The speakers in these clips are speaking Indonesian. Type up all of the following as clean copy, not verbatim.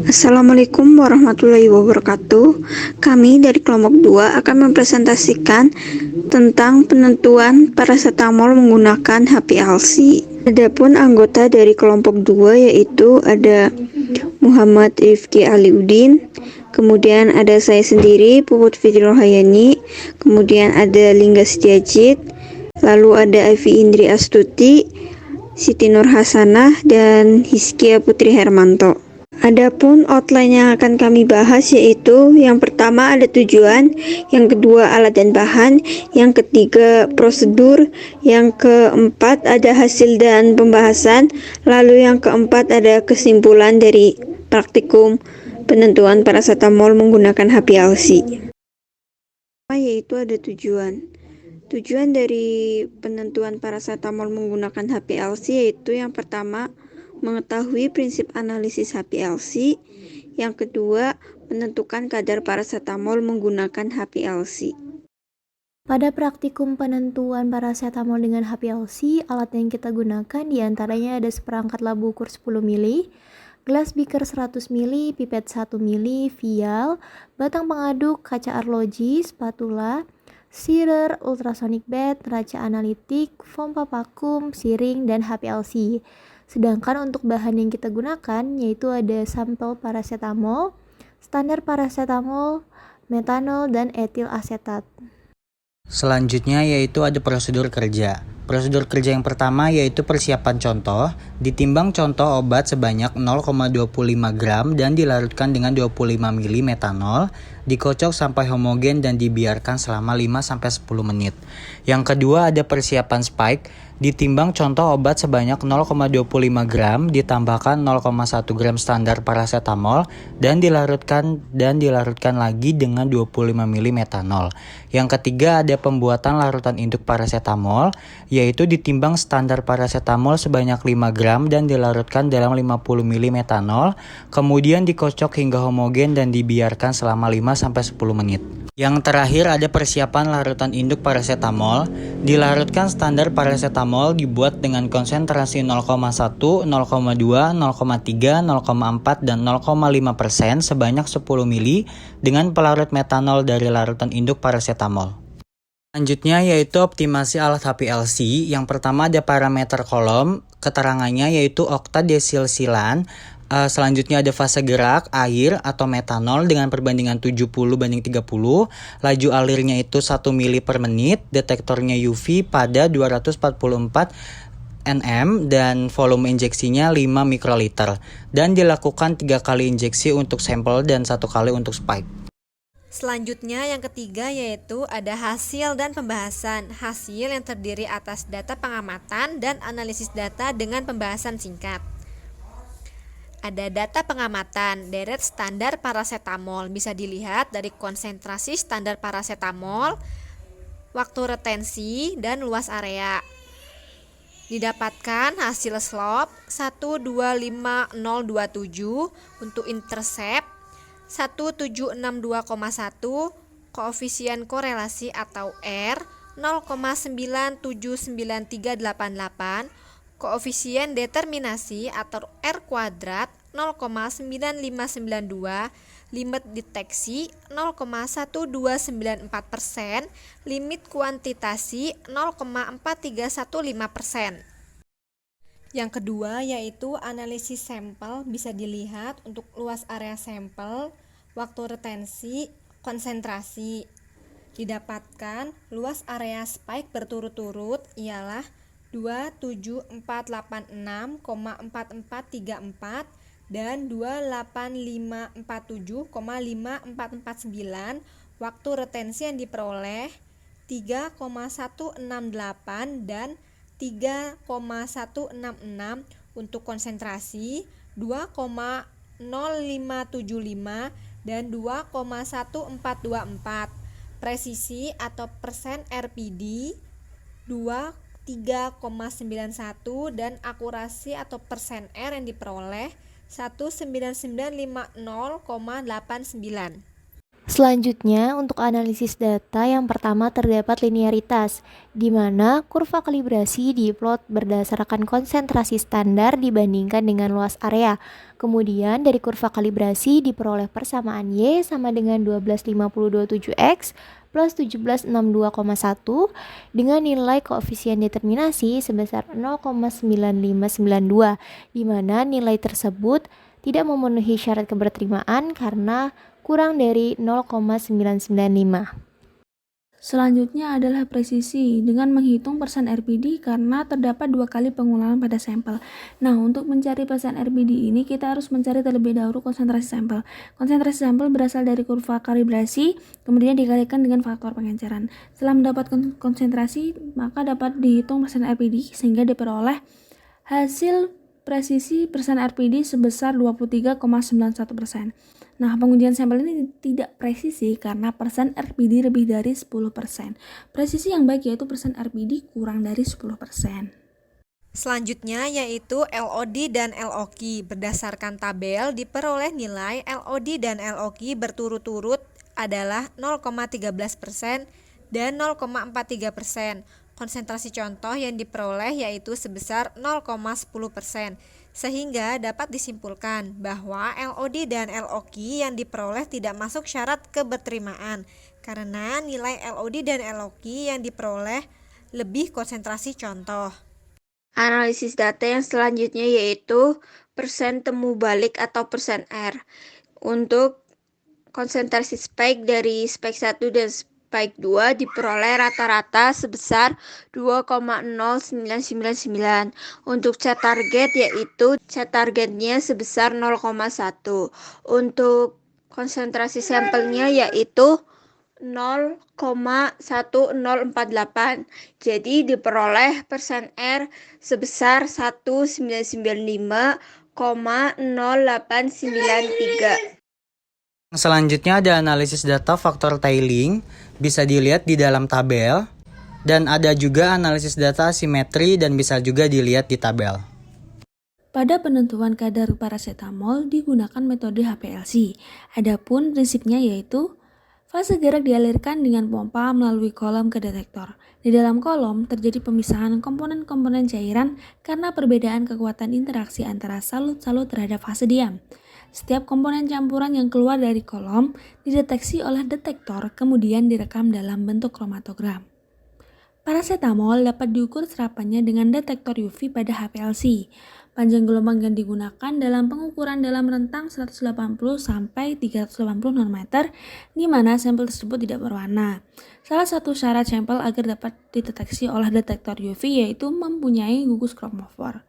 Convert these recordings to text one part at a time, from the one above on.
Assalamualaikum warahmatullahi wabarakatuh. Kami dari kelompok 2 akan mempresentasikan tentang penentuan parasetamol menggunakan HPLC. Adapun anggota dari kelompok 2 yaitu ada Muhammad Rifki Aliuddin, kemudian ada saya sendiri Puput Fitri Rohayani, kemudian ada Lingga Setiajid, lalu ada Avi Indri Astuti, Siti Nur Hasanah, dan Hiskia Putri Hermanto. Adapun outline yang akan kami bahas yaitu yang pertama ada tujuan, yang kedua alat dan bahan, yang ketiga prosedur, yang keempat ada hasil dan pembahasan, lalu yang keempat ada kesimpulan dari praktikum penentuan parasetamol menggunakan HPLC. Yaitu ada tujuan. Tujuan dari penentuan parasetamol menggunakan HPLC yaitu yang pertama mengetahui prinsip analisis HPLC, yang kedua menentukan kadar parasetamol menggunakan HPLC. Pada praktikum penentuan parasetamol dengan HPLC, alat yang kita gunakan diantaranya ada seperangkat labu ukur 10 ml, gelas beaker 100 ml, pipet 1 ml, vial, batang pengaduk, kaca arloji, spatula, sealer, ultrasonic bed, neraca analitik, pompa vakum, siring, dan HPLC. Sedangkan untuk bahan yang kita gunakan yaitu ada sampel parasetamol, standar parasetamol, metanol, dan etil asetat. Selanjutnya yaitu ada prosedur kerja. Prosedur kerja yang pertama yaitu persiapan contoh, ditimbang contoh obat sebanyak 0,25 gram dan dilarutkan dengan 25 ml metanol, dikocok sampai homogen dan dibiarkan selama 5-10 menit. Yang kedua ada persiapan spike, ditimbang contoh obat sebanyak 0,25 gram ditambahkan 0,1 gram standar parasetamol dan dilarutkan lagi dengan 25 ml metanol. Yang ketiga ada pembuatan larutan induk parasetamol, yaitu ditimbang standar parasetamol sebanyak 5 gram dan dilarutkan dalam 50 ml metanol, kemudian dikocok hingga homogen dan dibiarkan selama 5-10 menit. Yang terakhir ada persiapan larutan induk parasetamol, dilarutkan standar parasetamol dibuat dengan konsentrasi 0,1, 0,2, 0,3, 0,4, dan 0,5% sebanyak 10 ml dengan pelarut metanol dari larutan induk parasetamol. Selanjutnya yaitu optimasi alat HPLC. Yang pertama ada parameter kolom, keterangannya yaitu oktadesilsilan. Selanjutnya ada fase gerak, air atau metanol dengan perbandingan 70:30. Laju alirnya itu 1 mili per menit, detektornya UV pada 244 nm dan volume injeksinya 5 mikroliter. Dan dilakukan 3 kali injeksi untuk sampel dan 1 kali untuk spike. Selanjutnya yang ketiga yaitu ada hasil dan pembahasan. Hasil yang terdiri atas data pengamatan dan analisis data dengan pembahasan singkat. Ada data pengamatan, deret standar parasetamol bisa dilihat dari konsentrasi standar parasetamol, waktu retensi, dan luas area. Didapatkan hasil slope 125027 untuk intercept 1762,1, koefisien korelasi atau R 0,979388, koefisien determinasi atau R kuadrat 0,9592, limit deteksi 0,1294%, limit kuantitasi 0,4315%. Yang kedua yaitu analisis sampel, bisa dilihat untuk luas area sampel, waktu retensi, konsentrasi. Didapatkan luas area spike berturut-turut ialah 27486,4434 dan 28547,5449. Waktu retensi yang diperoleh 3,168 dan 3,166. Untuk konsentrasi 2,0575 dan 2,1424. Presisi atau persen RPD 3,91 dan akurasi atau persen R yang diperoleh 19950,89. Selanjutnya, untuk analisis data yang pertama terdapat linearitas, di mana kurva kalibrasi diplot berdasarkan konsentrasi standar dibandingkan dengan luas area. Kemudian dari kurva kalibrasi diperoleh persamaan Y sama dengan 12,527X plus 1762,1 dengan nilai koefisien determinasi sebesar 0,9592, di mana nilai tersebut tidak memenuhi syarat keberterimaan karena kurang dari 0,995. Selanjutnya adalah presisi dengan menghitung persen RPD karena terdapat 2 kali pengulangan pada sampel. Nah, untuk mencari persen RPD ini kita harus mencari terlebih dahulu konsentrasi sampel. Konsentrasi sampel berasal dari kurva kalibrasi, kemudian dikalikan dengan faktor pengenceran. Setelah mendapatkan konsentrasi, maka dapat dihitung persen RPD sehingga diperoleh hasil presisi persen RPD sebesar 23,91%. Nah, pengujian sampel ini tidak presisi karena persen RPD lebih dari 10%. Presisi yang baik yaitu persen RPD kurang dari 10%. Selanjutnya yaitu LOD dan LOQ. Berdasarkan tabel diperoleh nilai LOD dan LOQ berturut-turut adalah 0,13% dan 0,43%. Konsentrasi contoh yang diperoleh yaitu sebesar 0,10%. Sehingga dapat disimpulkan bahwa LOD dan LOQ yang diperoleh tidak masuk syarat keberterimaan karena nilai LOD dan LOQ yang diperoleh lebih konsentrasi contoh. Analisis data yang selanjutnya yaitu persen temu balik atau persen R. Untuk konsentrasi spike dari spike 1 dan spike 2 diperoleh rata-rata sebesar 2,0999. Untuk set target yaitu set targetnya sebesar 0,1. Untuk konsentrasi sampelnya yaitu 0,1048. Jadi diperoleh persen R sebesar 1995,0893. Selanjutnya ada analisis data faktor tailing, bisa dilihat di dalam tabel, dan ada juga analisis data asimetri dan bisa juga dilihat di tabel. Pada penentuan kadar parasetamol digunakan metode HPLC. Adapun prinsipnya yaitu fase gerak dialirkan dengan pompa melalui kolom ke detektor. Di dalam kolom terjadi pemisahan komponen-komponen cairan karena perbedaan kekuatan interaksi antara salut-salut terhadap fase diam. Setiap komponen campuran yang keluar dari kolom dideteksi oleh detektor kemudian direkam dalam bentuk kromatogram. Parasetamol dapat diukur serapannya dengan detektor UV pada HPLC. Panjang gelombang yang digunakan dalam pengukuran dalam rentang 180 sampai 380 nanometer, di mana sampel tersebut tidak berwarna. Salah satu syarat sampel agar dapat dideteksi oleh detektor UV yaitu mempunyai gugus kromofor.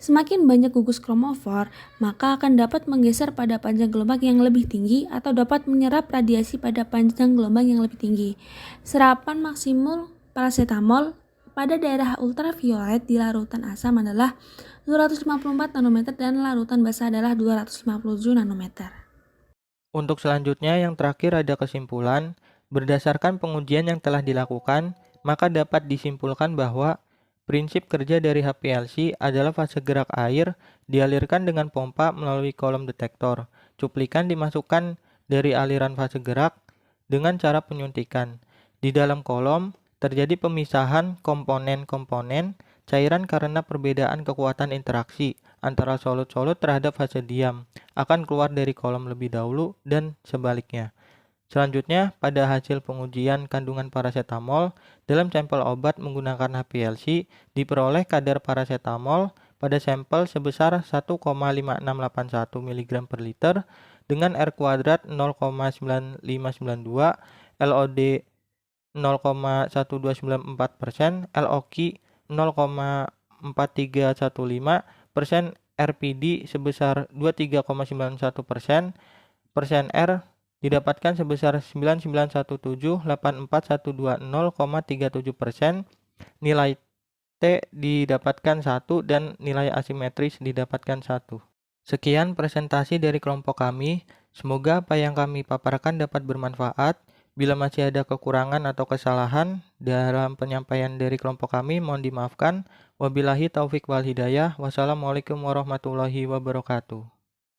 Semakin banyak gugus kromofor, maka akan dapat menggeser pada panjang gelombang yang lebih tinggi atau dapat menyerap radiasi pada panjang gelombang yang lebih tinggi. Serapan maksimum parasetamol pada daerah ultraviolet di larutan asam adalah 254 nanometer dan larutan basah adalah 257 nanometer. Untuk selanjutnya yang terakhir ada kesimpulan. Berdasarkan pengujian yang telah dilakukan, maka dapat disimpulkan bahwa prinsip kerja dari HPLC adalah fase gerak air dialirkan dengan pompa melalui kolom detektor. Cuplikan dimasukkan dari aliran fase gerak dengan cara penyuntikan. Di dalam kolom terjadi pemisahan komponen-komponen cairan karena perbedaan kekuatan interaksi antara solut-solut terhadap fase diam akan keluar dari kolom lebih dahulu dan sebaliknya. Selanjutnya, pada hasil pengujian kandungan parasetamol dalam sampel obat menggunakan HPLC diperoleh kadar parasetamol pada sampel sebesar 1,5681 mg per liter dengan R kuadrat 0,9592, LOD 0,1294%, LOQ 0,4315%, RPD sebesar 23,91%, persen R didapatkan sebesar 991784.120,37%, nilai T didapatkan 1 dan nilai asimetris didapatkan 1. Sekian presentasi dari kelompok kami, semoga apa yang kami paparkan dapat bermanfaat. Bila masih ada kekurangan atau kesalahan dalam penyampaian dari kelompok kami, mohon dimaafkan. Wabillahi taufik wal hidayah. Wassalamualaikum warahmatullahi wabarakatuh.